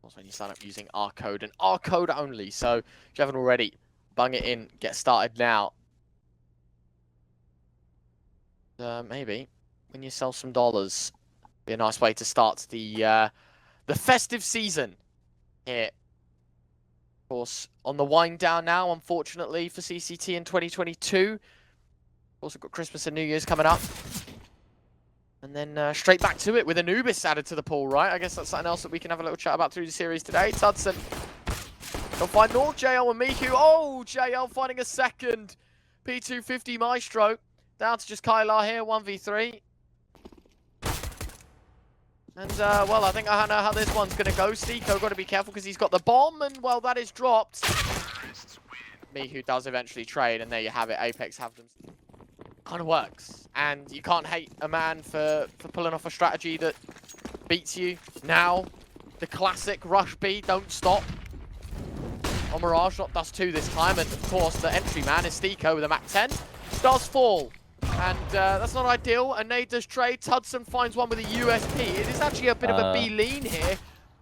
course, when you sign up using our code and our code only. So if you haven't already, bung it in, get started now. Maybe win yourself some dollars. Be a nice way to start the festive season here. Of course, on the wind down now, unfortunately, for CCT in 2022. Also got Christmas and New Year's coming up. And then straight back to it with Anubis added to the pool, right? I guess that's something else that we can have a little chat about through the series today. Tudson. They'll find North, JL and Miku. Oh, JL finding a second. P250 Maestro. Down to just Kylar here, 1v3. And, well, I think I know how this one's going to go. Stiko got to be careful because he's got the bomb. And, well, that is dropped. Miku does eventually trade. And there you have it. APEKS have them. Kind of works. And you can't hate a man for pulling off a strategy that beats you. Now, the classic rush B, don't stop. On Mirage, not does 2 this time. And, of course, the entry man is Stiko with a map 10. Does fall. And that's not ideal. A nade does trade. Tudson finds one with a USP. It is actually a bit of a B lean here.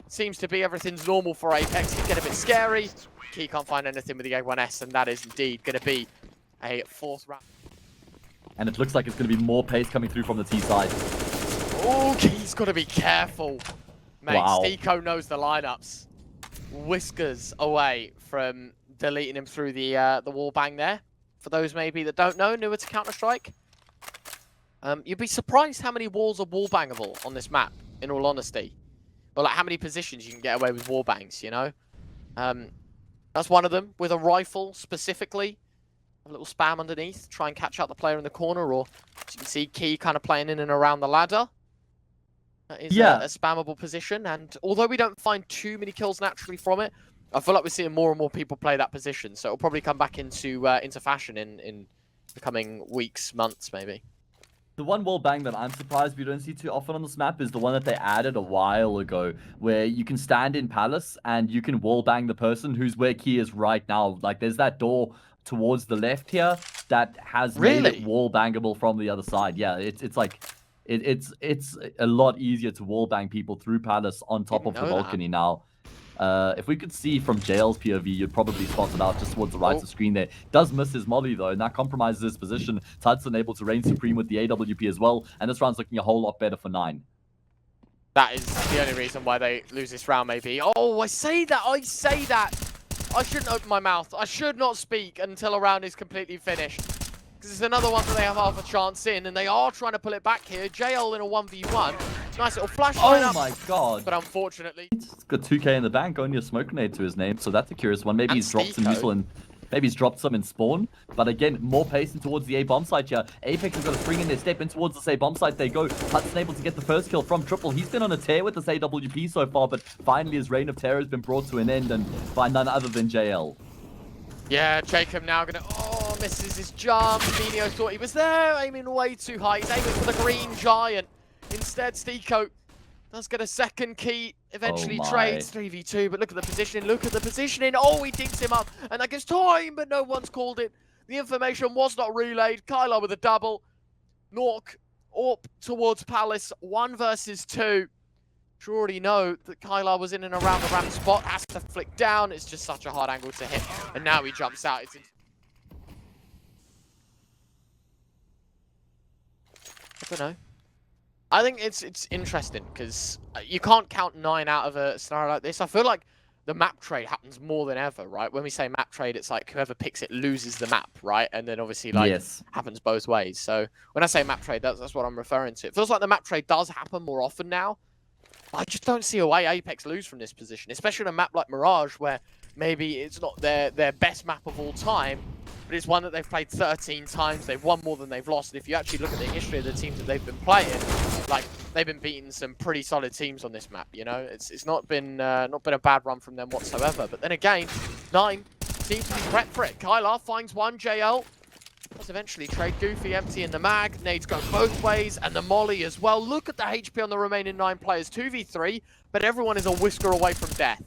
Seems to be everything's normal for APEKS. He's getting a bit scary. Key can't find anything with the A1S, and that is indeed going to be a 4th round. And it looks like it's going to be more pace coming through from the T side. Oh, Key's got to be careful. Mate, wow. Stiko knows the lineups. Whiskers away from deleting him through the wall bang there. For those maybe that don't know, newer to Counter-Strike. You'd be surprised how many walls are wall bangable on this map, in all honesty. But like how many positions you can get away with wall bangs, you know? That's one of them, with a rifle specifically. A little spam underneath, try and catch out the player in the corner, or as you can see, Key kind of playing in and around the ladder. That is a spammable position, and although we don't find too many kills naturally from it, I feel like we're seeing more and more people play that position, so it'll probably come back into fashion in the coming weeks, months, maybe. The one wall bang that I'm surprised we don't see too often on this map is the one that they added a while ago, where you can stand in Palace and you can wall bang the person who's where Key is right now. Like, there's that door towards the left here that has made it wall bangable from the other side. Yeah, it's like it's a lot easier to wall bang people through Palace on top of the balcony now. If we could see from JL's POV, you'd probably spot it out just towards the right of the screen there. Does miss his molly though, and that compromises his position. Tudson able to reign supreme with the AWP as well, and this round's looking a whole lot better for 9. That is the only reason why they lose this round, maybe. Oh, I say that! I shouldn't open my mouth. I should not speak until a round is completely finished. Because it's another one that they have half a chance in, and they are trying to pull it back here. JL in a 1v1. Nice little flash lineup. Oh my god. But unfortunately... He's got 2k in the bank, only a smoke grenade to his name, so that's a curious one. Maybe he's dropped some useful and maybe he's dropped some in spawn. But again, more pacing towards the A bomb site here. APEKS has got to spring in their step in towards the A bomb site. They go. Hudson able to get the first kill from Triple. He's been on a tear with this AWP so far, but finally his reign of terror has been brought to an end, and by none other than JL. Yeah, Jacob now gonna... Oh, misses his jump. Minio thought he was there, aiming way too high. He's aiming for the green giant. Instead, Stiko does get a second. Key eventually trades 3v2, but look at the positioning, Oh, he dinks him up, and that gives time, but no one's called it. The information was not relayed. Kylar with a double. Nork up towards Palace, 1 versus 2. You already know that Kylar was in and around the ramp spot, has to flick down. It's just such a hard angle to hit, and now he jumps out. I don't know. I think it's interesting because you can't count 9 out of a scenario like this. I feel like the map trade happens more than ever, right? When we say map trade, it's like whoever picks it loses the map, right? And then obviously like happens both ways. So when I say map trade, that's what I'm referring to. It feels like the map trade does happen more often now. I just don't see a way APEKS lose from this position, especially on a map like Mirage, where maybe it's not their best map of all time, but it's one that they've played 13 times. They've won more than they've lost. And if you actually look at the history of the teams that they've been playing, like they've been beating some pretty solid teams on this map. You know, it's not been a bad run from them whatsoever. But then again, 9 seems to be prepped for it. Kylar finds one. JL does eventually trade Goofy empty in the mag. Nades go both ways, and the molly as well. Look at the HP on the remaining 9 players. 2v3, but everyone is a whisker away from death.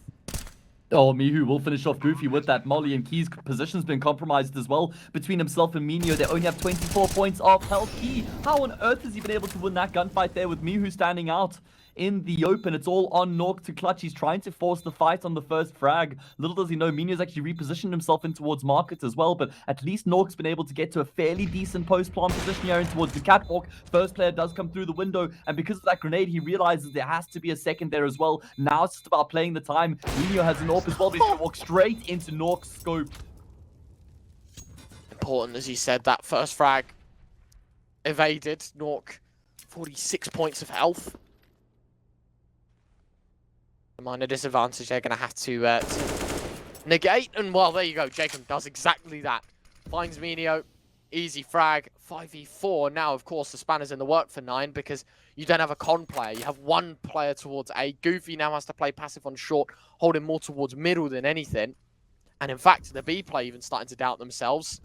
Oh, Mihu will finish off Goofy with that molly, and Key's position's been compromised as well. Between himself and Minio, they only have 24 points of health. Key, how on earth has he been able to win that gunfight there with Mihu standing out? in the open. It's all on Nork to clutch. He's trying to force the fight on the first frag. Little does he know, Minio's actually repositioned himself in towards market as well, but at least Nork's been able to get to a fairly decent post-plant position here in towards the catwalk. First player does come through the window, and because of that grenade, he realizes there has to be a second there as well. Now it's just about playing the time. Minio has an AWP as well, but he's going to walk straight into Nork's scope. Important, as you said, that first frag evaded. Nork, 46 points of health. A minor disadvantage they're going to have to negate. And, well, there you go. Jacob does exactly that. Finds Minio. Easy frag. 5v4. Now, of course, the spanner's in the work for 9 because you don't have a con player. You have one player towards A. Goofy now has to play passive on short, holding more towards middle than anything. And, in fact, the B play even starting to doubt themselves.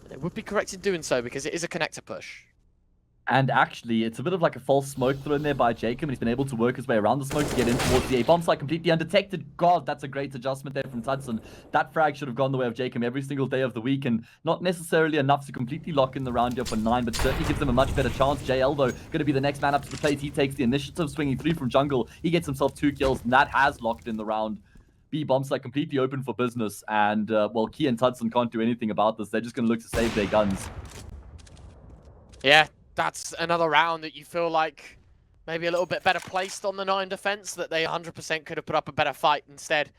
They would be correct in doing so because it is a connector push. And actually, it's a bit of like a false smoke thrown there by Jacob, and he's been able to work his way around the smoke to get in towards the A bomb site completely undetected. God, that's a great adjustment there from Tudson. That frag should have gone the way of Jacob every single day of the week, and not necessarily enough to completely lock in the round here for 9, but certainly gives them a much better chance. JL, though, going to be the next man up to the plate. He takes the initiative, swinging 3 from jungle. He gets himself 2 kills, and that has locked in the round. B bomb site completely open for business, and well, Key and Tudson can't do anything about this. They're just going to look to save their guns. Yeah, that's another round that you feel like maybe a little bit better placed on the 9 defense, that they 100% could have put up a better fight instead.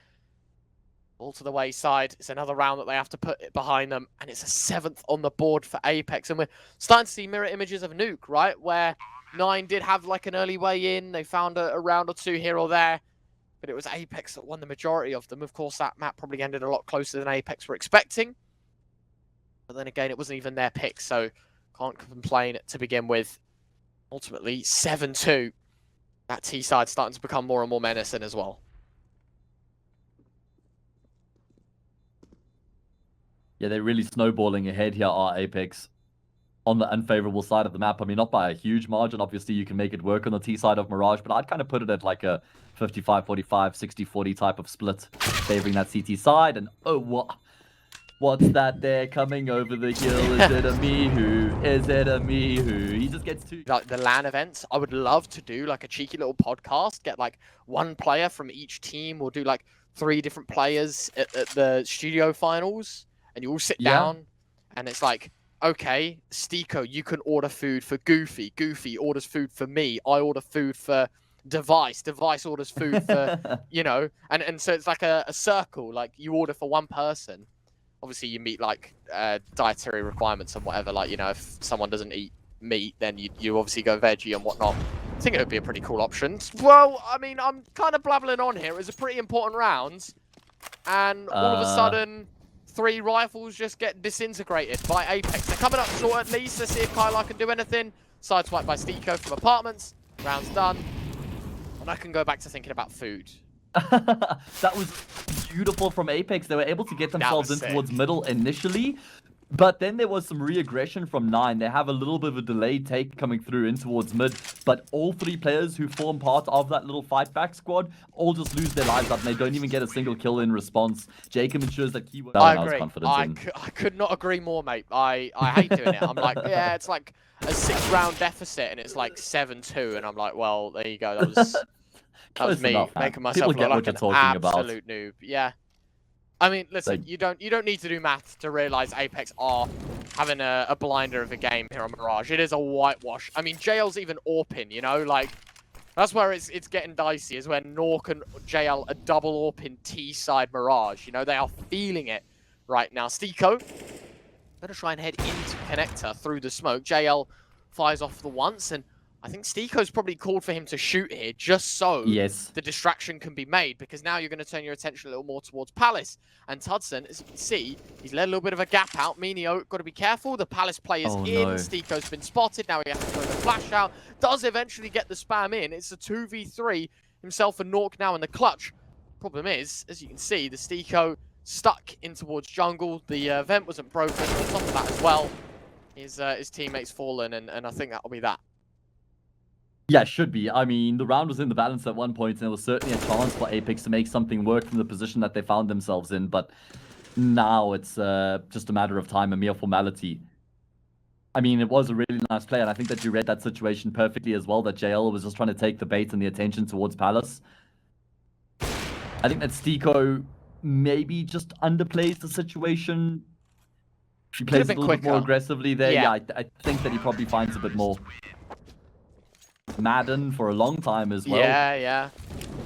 All to the wayside. It's another round that they have to put it behind them, and it's a 7th on the board for APEKS. And we're starting to see mirror images of Nuke, right? Where 9 did have like an early way in. They found a round or 2 here or there. But it was APEKS that won the majority of them. Of course, that map probably ended a lot closer than APEKS were expecting. But then again, it wasn't even their pick, so can't complain to begin with. Ultimately, 7-2. That T side starting to become more and more menacing as well. Yeah, they're really snowballing ahead here, are APEKS. On the unfavorable side of the map. I mean, not by a huge margin. Obviously, you can make it work on the T side of Mirage, but I'd kind of put it at like a 55-45, 60-40 type of split, favoring that CT side. And oh, what's that there coming over the hill? Is it a Mihu? Is it a Mihu? He just gets 2. Like the LAN events, I would love to do like a cheeky little podcast, get like 1 player from each team, or do like 3 different players at the studio finals, and you all sit down, and it's like, okay, Stiko, you can order food for Goofy. Goofy orders food for me. I order food for Device. Device orders food for, you know, and so it's like a circle. Like you order for 1 person. Obviously, you meet like dietary requirements and whatever. Like, you know, if someone doesn't eat meat, then you obviously go veggie and whatnot. I think it would be a pretty cool option. Well, I mean, I'm kind of blabbling on here. It was a pretty important round, and all of a sudden, 3 rifles just get disintegrated by APEKS. They're coming up short at least. Let's see if Kylar can do anything. Sideswiped by Stiko from apartments. Round's done. And I can go back to thinking about food. That was beautiful from APEKS. They were able to get themselves in towards middle initially. But then there was some re-aggression from 9. They have a little bit of a delayed take coming through in towards mid. But all 3 players who form part of that little fight back squad all just lose their lives up, and they don't even get a single kill in response. Jacob ensures that keyword. I agree. I could not agree more, mate. I hate doing it. I'm like, yeah, it's like a 6-round deficit, and it's like 7-2, and I'm like, well, there you go. That was me making myself look like an absolute noob. Yeah. I mean, listen, you don't need to do math to realize APEKS are having a blinder of a game here on Mirage. It is a whitewash. I mean, JL's even AWPing, you know, like that's where it's getting dicey, is when Nork and JL are double AWPing T side Mirage. You know, they are feeling it right now. Stiko gonna try and head into connector through the smoke. JL fires off the once, and I think Stiko's probably called for him to shoot here just so the distraction can be made, because now you're going to turn your attention a little more towards Palace. And Tudson, as you can see, he's let a little bit of a gap out. Minio, got to be careful. The Palace player's in. No. Stiko's been spotted. Now he has to throw the flash out. Does eventually get the spam in. It's a 2v3. Himself and Nork now in the clutch. Problem is, as you can see, the Stiko stuck in towards jungle. The vent wasn't broken. On top of that as well, his teammates fallen, and I think that'll be that. Yeah, should be. I mean, the round was in the balance at one point, and there was certainly a chance for APEKS to make something work from the position that they found themselves in, but now it's just a matter of time, a mere formality. I mean, it was a really nice play, and I think that you read that situation perfectly as well, that JL was just trying to take the bait and the attention towards Palace. I think that Stiko maybe just underplays the situation. He plays a little bit more aggressively there. Yeah, I think that he probably finds a bit more. Madden for a long time as well. Yeah.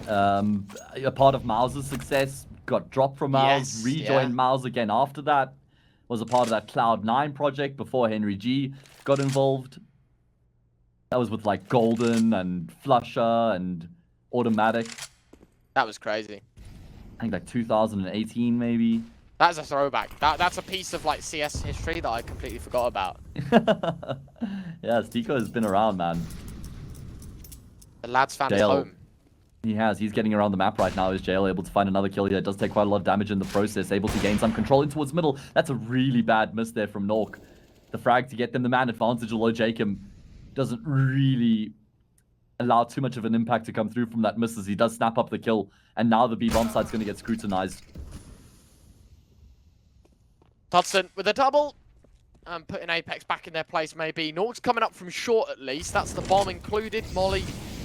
A part of Mouse's success, got dropped from Mouse, rejoined Mouse again after that. Was a part of that Cloud9 project before Henry G got involved. That was with like Golden and Flusher and Automatic. That was crazy. I think like 2018 maybe. That's a throwback. That's a piece of like CS history that I completely forgot about. Yeah, Stiko has been around, man. The lad's found his home. He has. He's getting around the map right now. Is JL able to find another kill here? It does take quite a lot of damage in the process. Able to gain some control in towards middle. That's a really bad miss there from Nork. The frag to get them the man advantage, although Jacob doesn't really allow too much of an impact to come through from that miss as he does snap up the kill. And now the B bomb site's going to get scrutinized. Hudson with a double. And putting APEKS back in their place maybe. Nork's coming up from short at least. That's the bomb included. Molly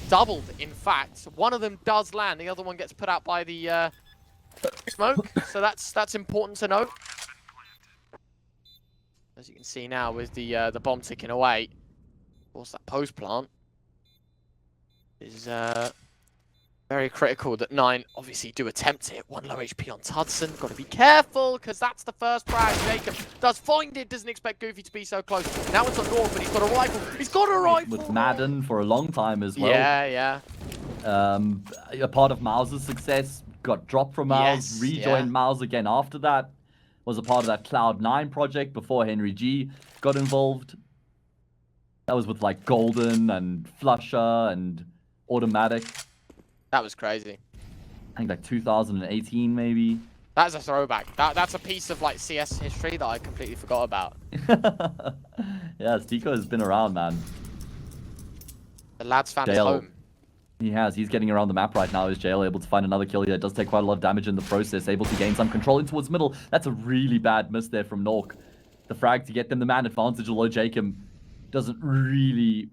doubled, in fact. One of them does land. The other one gets put out by the smoke. So that's important to note. As you can see now with the bomb ticking away. Of course, that post plant is very critical that 9 obviously do attempt it. 1 low HP on Hudson. Got to be careful because that's the first frag. Jacob does find it. Doesn't expect Goofy to be so close. Now it's on North, but he's got a rifle. He's got a rifle! With Madden for a long time as well. Yeah. A part of Mouse's success, got dropped from Mouse, rejoined Mouse again after that. Was a part of that Cloud9 project before Henry G got involved. That was with like Golden and Flusher and Automatic. That was crazy. I think like 2018 maybe. That's a throwback. That's a piece of like CS history that I completely forgot about. Yeah, Stiko has been around, man. The lad's found his home. He has. He's getting around the map right now. Is JL able to find another kill here? It does take quite a lot of damage in the process. Able to gain some control in towards middle. That's a really bad miss there from Nork. The frag to get them the man advantage, although Jacob doesn't really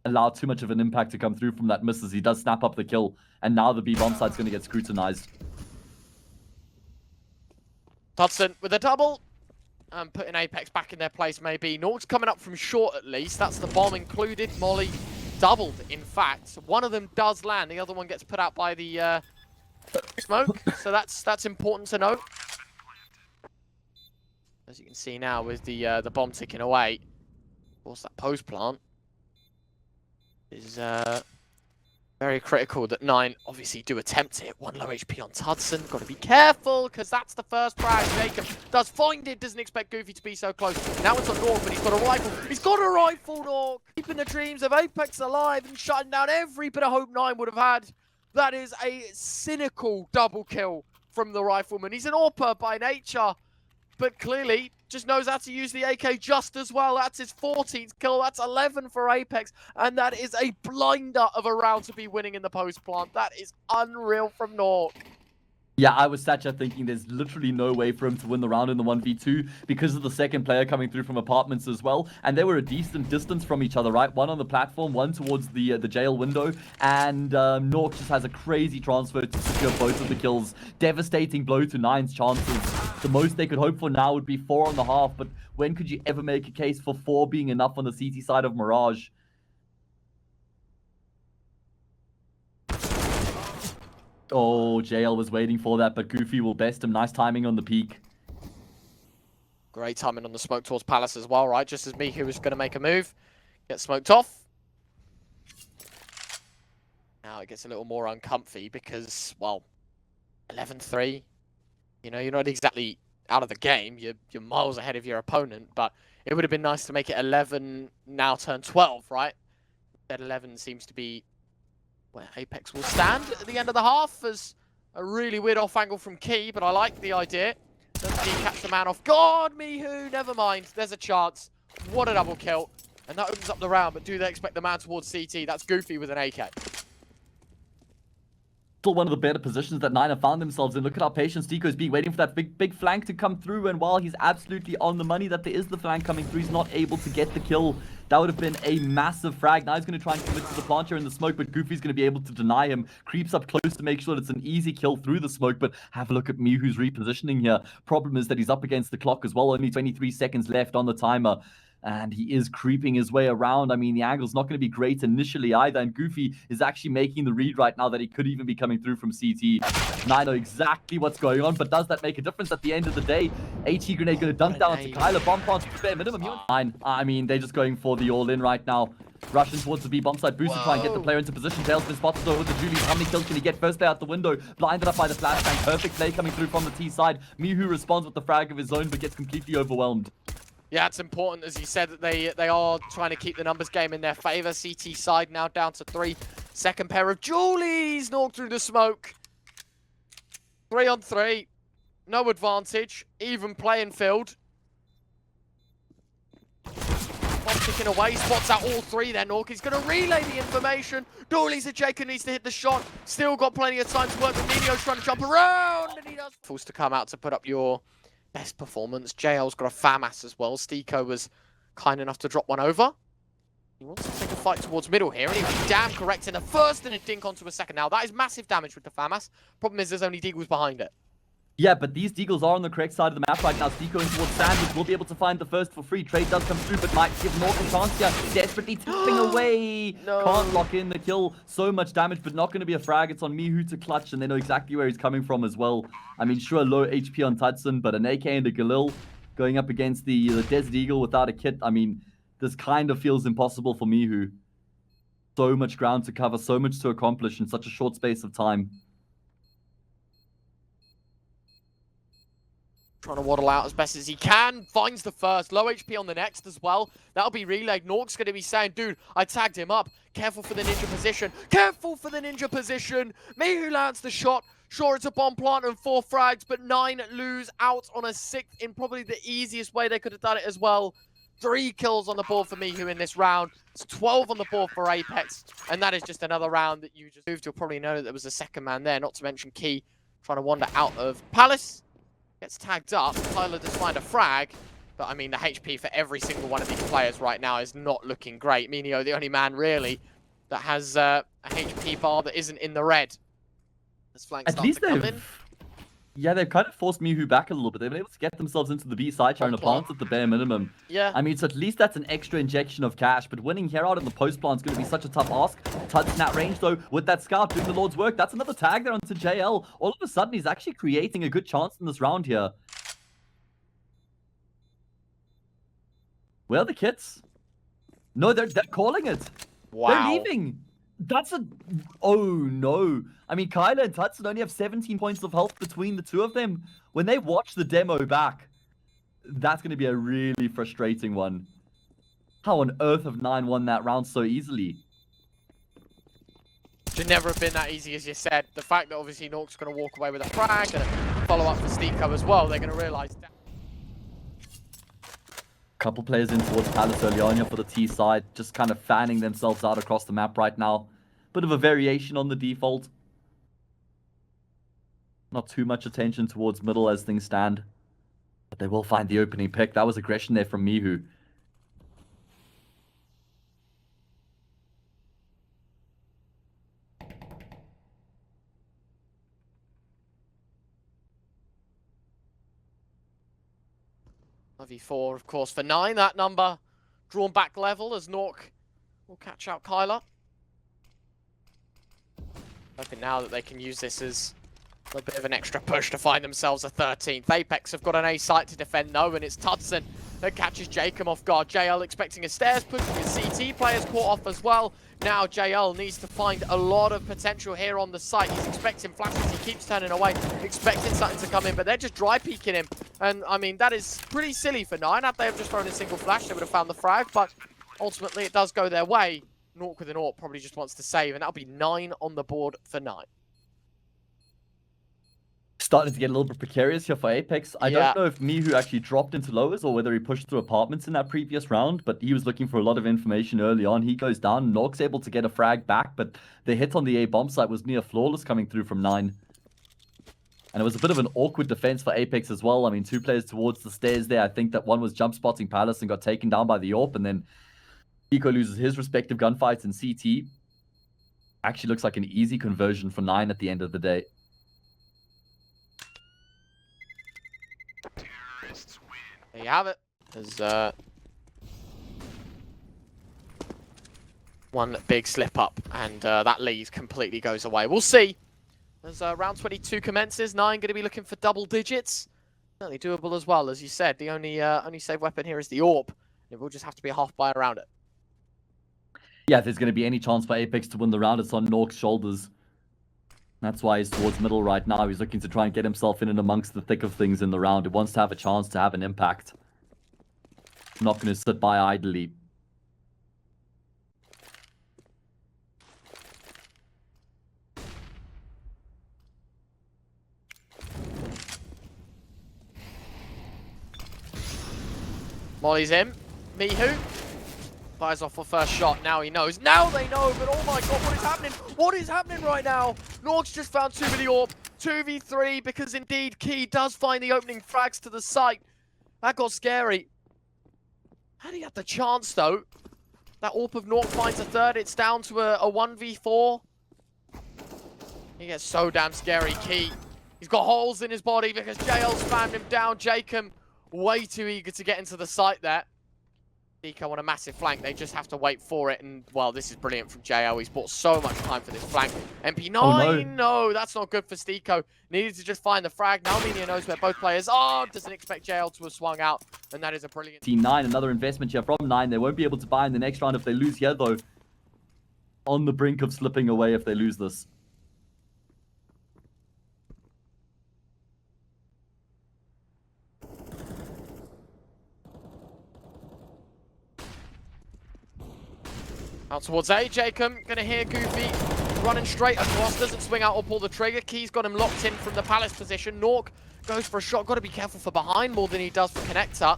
allow too much of an impact to come through from that miss as he does snap up the kill. And now the B bomb site's going to get scrutinized. Hudson with a double. And putting APEKS back in their place maybe. Nork's coming up from short at least. That's the bomb included. Molly doubled, in fact. One of them does land. The other one gets put out by the smoke. So that's important to note. As you can see now with the bomb ticking away. Of course, that post plant is very critical that 9 obviously do attempt it. 1 low HP on Hudson. Got to be careful because that's the first frag. Jacob does find it. Doesn't expect Goofy to be so close. Now it's on North, but he's got a rifle. He's got a rifle, North. Keeping the dreams of APEKS alive and shutting down every bit of hope 9 would have had. That is a cynical double kill from the rifleman. He's an AWPer by nature, but clearly just knows how to use the AK just as well. That's his 14th kill. That's 11 for APEKS. And that is a blinder of a round to be winning in the post plant. That is unreal from Nork. Yeah, I was sat here thinking there's literally no way for him to win the round in the 1v2 because of the second player coming through from apartments as well. And they were a decent distance from each other, right? One on the platform, one towards the jail window. And Nork just has a crazy transfer to secure both of the kills. Devastating blow to 9's chances. The most they could hope for now would be 4.5. But when could you ever make a case for 4 being enough on the CT side of Mirage? Oh, JL was waiting for that, but Goofy will best him. Nice timing on the peak. Great timing on the smoke towards Palace as well, right? Just as me, who was going to make a move. Get smoked off. Now it gets a little more uncomfy because, well, 11-3. You know, you're not exactly out of the game. You're miles ahead of your opponent, but it would have been nice to make it 11, now turn 12, right? That 11 seems to be where APEKS will stand at the end of the half as a really weird off angle from Key, but I like the idea. Doesn't he catch the man off guard? Mihu, never mind. There's a chance. What a double kill. And that opens up the round, but do they expect the man towards CT? That's Goofy with an AK. still one of the better positions that Nine have found themselves in. Look at how patient Deco's being, waiting for that big flank to come through. And while he's absolutely on the money that there is the flank coming through, he's not able to get the kill. That would have been a massive frag. Now he's going to try and commit to the planter in the smoke, but Goofy's going to be able to deny him. Creeps up close to make sure that it's an easy kill through the smoke, but have a look at Mihu's repositioning here. Problem is that he's up against the clock as well. Only 23 seconds left on the timer. And he is creeping his way around. I mean, the angle's not going to be great initially either. And Goofy is actually making the read right now that he could even be coming through from CT. And I know exactly what's going on, but does that make a difference at the end of the day? AT grenade going to dump down to Kyler. Bomb plant to bare minimum. Fine. I mean, they're just going for the all-in right now. Rushing towards the B bomb side boost to try and get the player into position. Tails been spotted though with the Julius. How many kills can he get? First player out the window. Blinded up by the flashbang. Perfect play coming through from the T side. Mihu responds with the frag of his own, but gets completely overwhelmed. Yeah, it's important, as you said, that they are trying to keep the numbers game in their favor. CT side now down to 3. Second pair of Julies knocked through the smoke. 3 on 3. No advantage. Even playing field. Bomb ticking away. Spots out all 3 there. Nork is going to relay the information. Julies and Jacob needs to hit the shot. Still got plenty of time to work. Nino's trying to jump around. And he does. Forced to come out to put up your best performance. JL's got a FAMAS as well. Stiko was kind enough to drop one over. He wants to take a fight towards middle here, and he was damn correct in the first and a dink onto a second. Now, that is massive damage with the FAMAS. Problem is, there's only Deagles behind it. Yeah, but these Deagles are on the correct side of the map right now. Stiko in towards Sandwich will be able to find the first for free. Trade does come through, but might give North a chance here. Desperately tipping away. No. Can't lock in the kill. So much damage, but not going to be a frag. It's on Mihu to clutch, and they know exactly where he's coming from as well. I mean, sure, low HP on Tudson, but an AK and a Galil going up against the Desert Eagle without a kit. I mean, this kind of feels impossible for Mihu. So much ground to cover, so much to accomplish in such a short space of time. Trying to waddle out as best as he can. Finds the first. Low HP on the next as well. That'll be relayed. Nork's going to be saying, dude, I tagged him up. Careful for the ninja position. Careful for the ninja position. Mihu lands the shot. Sure, it's a bomb plant and 4 frags, but 9 lose out on a 6th in probably the easiest way they could have done it as well. 3 kills on the board for Mihu in this round. It's 12 on the board for APEKS. And that is just another round that you just moved. You'll probably know that there was a second man there, not to mention Key trying to wander out of Palace. Gets tagged up. Tyler does find a frag. But, I mean, the HP for every single one of these players right now is not looking great. Minio, the only man, really, that has a HP bar that isn't in the red. As flanks start to come in. Yeah, they've kind of forced Mihu back a little bit. They've been able to get themselves into the B side, trying to plant at the bare minimum. Yeah. I mean, so at least that's an extra injection of cash, but winning here out in the post plant is going to be such a tough ask. Tudson at range, though, with that scout doing the Lord's work. That's another tag there onto JL. All of a sudden, he's actually creating a good chance in this round here. Where are the kits? No, they're calling it. Wow. They're leaving. That's a... Oh, no. I mean, Kyler and Tudson only have 17 points of health between the two of them. When they watch the demo back, that's going to be a really frustrating one. How on earth have 9 won that round so easily? Should never have been that easy, as you said. The fact that obviously Nork's going to walk away with a frag and a follow-up for Stiko as well, they're going to realise that. Couple players in towards Palace early on here for the T side, just kind of fanning themselves out across the map right now. Bit of a variation on the default. Not too much attention towards middle as things stand. But they will find the opening pick. That was aggression there from Mihu. V4, of course, for 9. That number drawn back level as Nork will catch out Kyler. Hoping now that they can use this as a bit of an extra push to find themselves a 13th. APEKS have got an A site to defend, though, and it's Tudson that catches Jacob off guard. JL expecting a stairs push. His CT players caught off as well. Now JL needs to find a lot of potential here on the site. He's expecting flashes. He keeps turning away, expecting something to come in, but they're just dry peeking him. And, I mean, that is pretty silly for 9. Had they have just thrown a single flash, they would have found the frag, but ultimately it does go their way. Nork with an AWP probably just wants to save, and that'll be 9 on the board for 9. starting to get a little bit precarious here for APEKS. I don't know if Mihu actually dropped into lowers or whether he pushed through apartments in that previous round, but he was looking for a lot of information early on. He goes down. Nork's able to get a frag back, but the hit on the A bomb site was near flawless coming through from 9. And it was a bit of an awkward defense for APEKS as well. I mean, 2 players towards the stairs there. I think that one was jump spotting Palace and got taken down by the AWP, and then niko loses his respective gunfights in CT. Actually looks like an easy conversion for 9 at the end of the day. There you have it. There's one big slip up, and that lead completely goes away. We'll see. As round 22 commences, 9 going to be looking for double digits. Certainly doable as well, as you said. The only save weapon here is the AWP. It will just have to be a half buy around it. Yeah, if there's going to be any chance for APEKS to win the round, it's on Nork's shoulders. That's why he's towards middle right now. He's looking to try and get himself in and amongst the thick of things in the round. He wants to have a chance to have an impact. Not going to sit by idly. Molly's in. Mihu fires off for first shot. Now he knows. Now they know, but oh my god, what is happening? What is happening right now? Nork's just found 2 with the AWP. 2v3, because indeed Key does find the opening frags to the site. That got scary. Had he had the chance though? That AWP of Nork finds a third. It's down to a 1v4. He gets so damn scary, Key. He's got holes in his body because JL's spammed him down. Jacob way too eager to get into the site there. niko on a massive flank. They just have to wait for it. And, well, this is brilliant from JL. He's bought so much time for this flank. MP9, oh, no, that's not good for niko. Needed to just find the frag. Now Menia knows where both players are. Doesn't expect JL to have swung out. And that is a brilliant... T9, another investment here from 9. They won't be able to buy in the next round if they lose here, though. On the brink of slipping away if they lose this. Out towards A, Jacob, gonna hear Goofy running straight across, doesn't swing out or pull the trigger. Key's got him locked in from the Palace position. Nork goes for a shot, gotta be careful for behind more than he does for connector.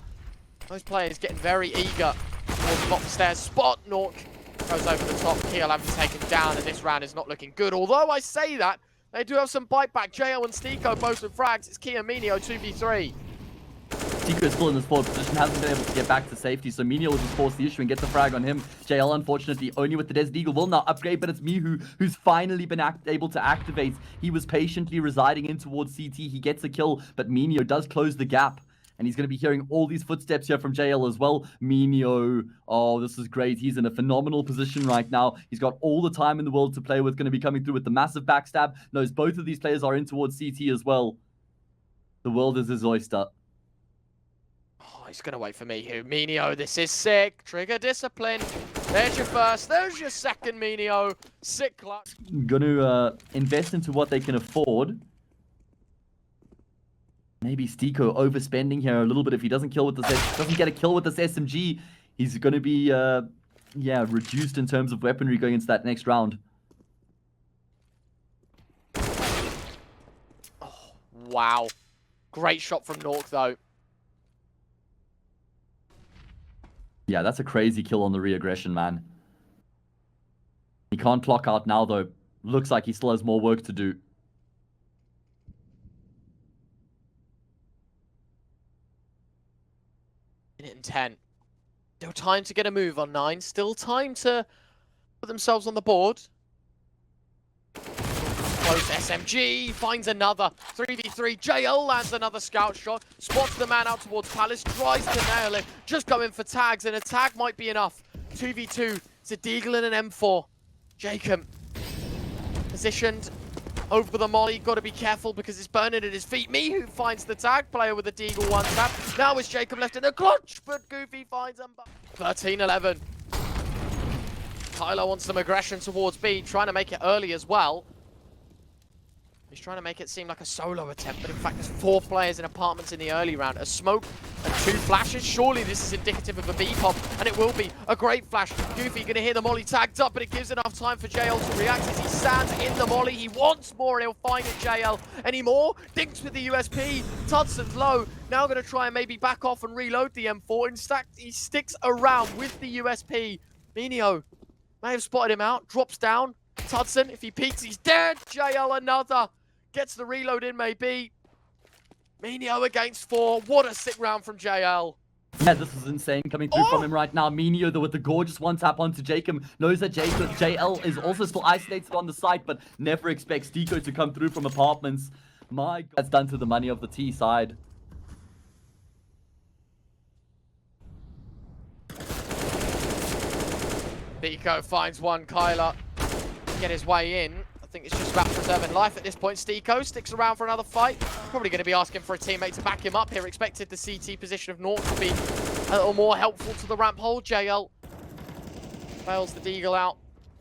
Those players getting very eager towards the bottom stairs spot. Nork goes over the top, Key will have him taken down, and this round is not looking good. Although I say that, they do have some bite back. JL and niko both with frags. It's Key and Minio 2v3. niko is still in this forward position, hasn't been able to get back to safety, so Minio will just force the issue and get the frag on him. JL, unfortunately, only with the Desert Eagle, will now upgrade, but it's Mihu who's finally been able to activate. He was patiently residing in towards CT. He gets a kill, but Minio does close the gap. And he's going to be hearing all these footsteps here from JL as well. Minio, oh, this is great. He's in a phenomenal position right now. He's got all the time in the world to play with, going to be coming through with the massive backstab. Knows both of these players are in towards CT as well. The world is his oyster. He's going to wait for Mihu. Minio, this is sick. Trigger discipline. There's your first. There's your second, Minio. Sick clutch. Going to invest into what they can afford. Maybe niko overspending here a little bit. If he doesn't get a kill with this SMG, he's going to be, yeah, reduced in terms of weaponry going into that next round. Oh, wow. Great shot from Nork, though. Yeah, that's a crazy kill on the re-aggression, man. He can't clock out now, though. Looks like he still has more work to do. Minute and 10. Still time to get a move on 9. Still time to put themselves on the board. Close SMG. Finds another. 3v3. JL lands another scout shot. Spots the man out towards Palace. Tries to nail it. Just going for tags. And a tag might be enough. 2v2. It's a Deagle and an M4. Jacob. Positioned. Over the molly, got to be careful because it's burning at his feet. Mihu finds the tag player with a Deagle one tap. Now it's Jacob left in the clutch, but Goofy finds him. 13-11. Tyler wants some aggression towards B, trying to make it early as well. He's trying to make it seem like a solo attempt, but in fact there's 4 players in apartments in the early round. A smoke and 2 flashes. Surely this is indicative of a B-pop, and it will be a great flash. Goofy gonna hear the molly tagged up, but it gives enough time for JL to react as he stands in the molly. He wants more, and he'll find it. JL anymore. Dinks with the USP. Tudson's low. Now gonna try and maybe back off and reload the M4. In fact, he sticks around with the USP. Minio may have spotted him out. Drops down. Tudson, if he peeks, he's dead. JL another. Gets the reload in, maybe. Minio against 4. What a sick round from JL. Yeah, this is insane coming through from him right now. Minio, though, with the gorgeous one tap onto Jacob, knows that JL is also still isolated on the site, but never expects Deco to come through from apartments. My God, that's done to the money of the T side. Deco finds one. Kyler get his way in. I think it's just about preserving life at this point. Steeko sticks around for another fight. Probably going to be asking for a teammate to back him up here. Expected the CT position of Naught to be a little more helpful to the ramp hole. JL fails the deagle out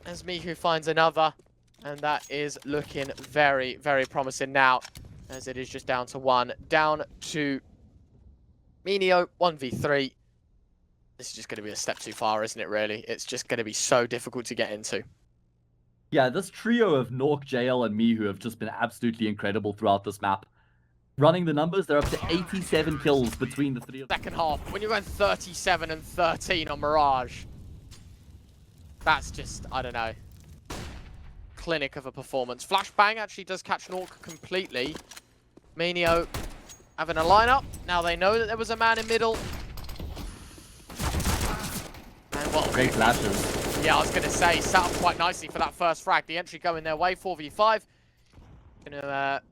as Mihu finds another. And that is looking very, very promising now, as it is just down to 1. Down to Minio, 1v3. This is just going to be a step too far, isn't it, really? It's just going to be so difficult to get into. Yeah, this trio of Nork, JL, and Mihu have just been absolutely incredible throughout this map. Running the numbers, they're up to 87 kills between the 3 of them. Second half, when you're going 37 and 13 on Mirage, that's just, I don't know, clinic of a performance. Flashbang actually does catch Nork completely. Minio having a lineup. Now they know that there was a man in middle. And well, great flashes. Yeah, I was going to say, set up quite nicely for that first frag. The entry going their way, 4v5. Gonna,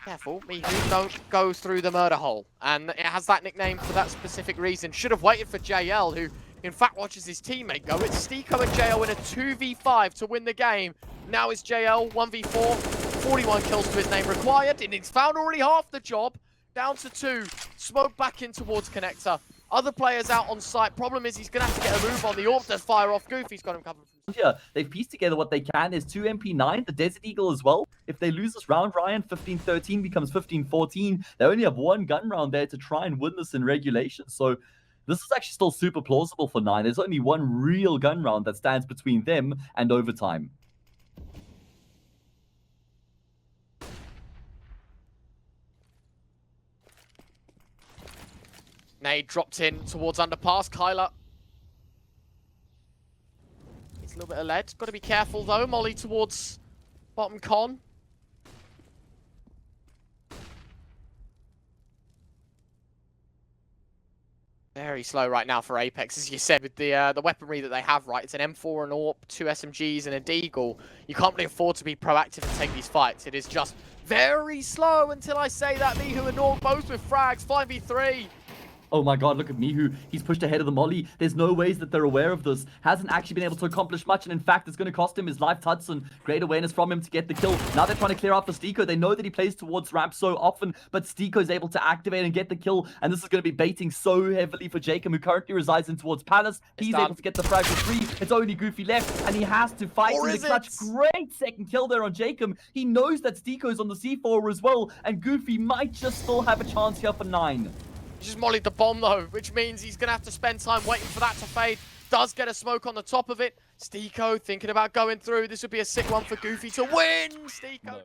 careful, Mihu don't go through the murder hole. And it has that nickname for that specific reason. Should have waited for JL, who in fact watches his teammate go. It's Steeko and JL in a 2v5 to win the game. Now it's JL, 1v4, 41 kills to his name required. And he's found already half the job. Down to 2, smoke back in towards connector. Other players out on site. Problem is he's going to have to get a move on. The AWP does fire off. Goofy's got him covered. Yeah, they've pieced together what they can. There's 2 MP9, the Desert Eagle as well. If they lose this round, Ryan, 15-13 becomes 15-14. They only have 1 gun round there to try and win this in regulation. So this is actually still super plausible for 9. There's only 1 real gun round that stands between them and overtime. Nade dropped in towards underpass. Kyler. It's a little bit of lead. Got to be careful though. Molly towards bottom con. Very slow right now for APEKS, as you said, with the weaponry that they have, right? It's an M4, an AWP, 2 SMGs, and a deagle. You can't really afford to be proactive and take these fights. It is just very slow until I say that. Mihu and Nork both with frags, 5v3. Oh my God, look at Mihu. He's pushed ahead of the molly. There's no ways that they're aware of this. Hasn't actually been able to accomplish much. And in fact, it's going to cost him his life. Tudson, great awareness from him to get the kill. Now they're trying to clear out for Steeko. They know that he plays towards ramp so often, but Steeko is able to activate and get the kill. And this is going to be baiting so heavily for Jacob, who currently resides in towards Palace. He's able to get the frag for 3. It's only Goofy left, and he has to fight in the clutch. Great second kill there on Jacob. He knows that Steeko's on the C4 as well, and Goofy might just still have a chance here for 9. He just mollied the bomb though, which means he's going to have to spend time waiting for that to fade. Does get a smoke on the top of it. Steeko thinking about going through. This would be a sick one for Goofy to win. Steeko.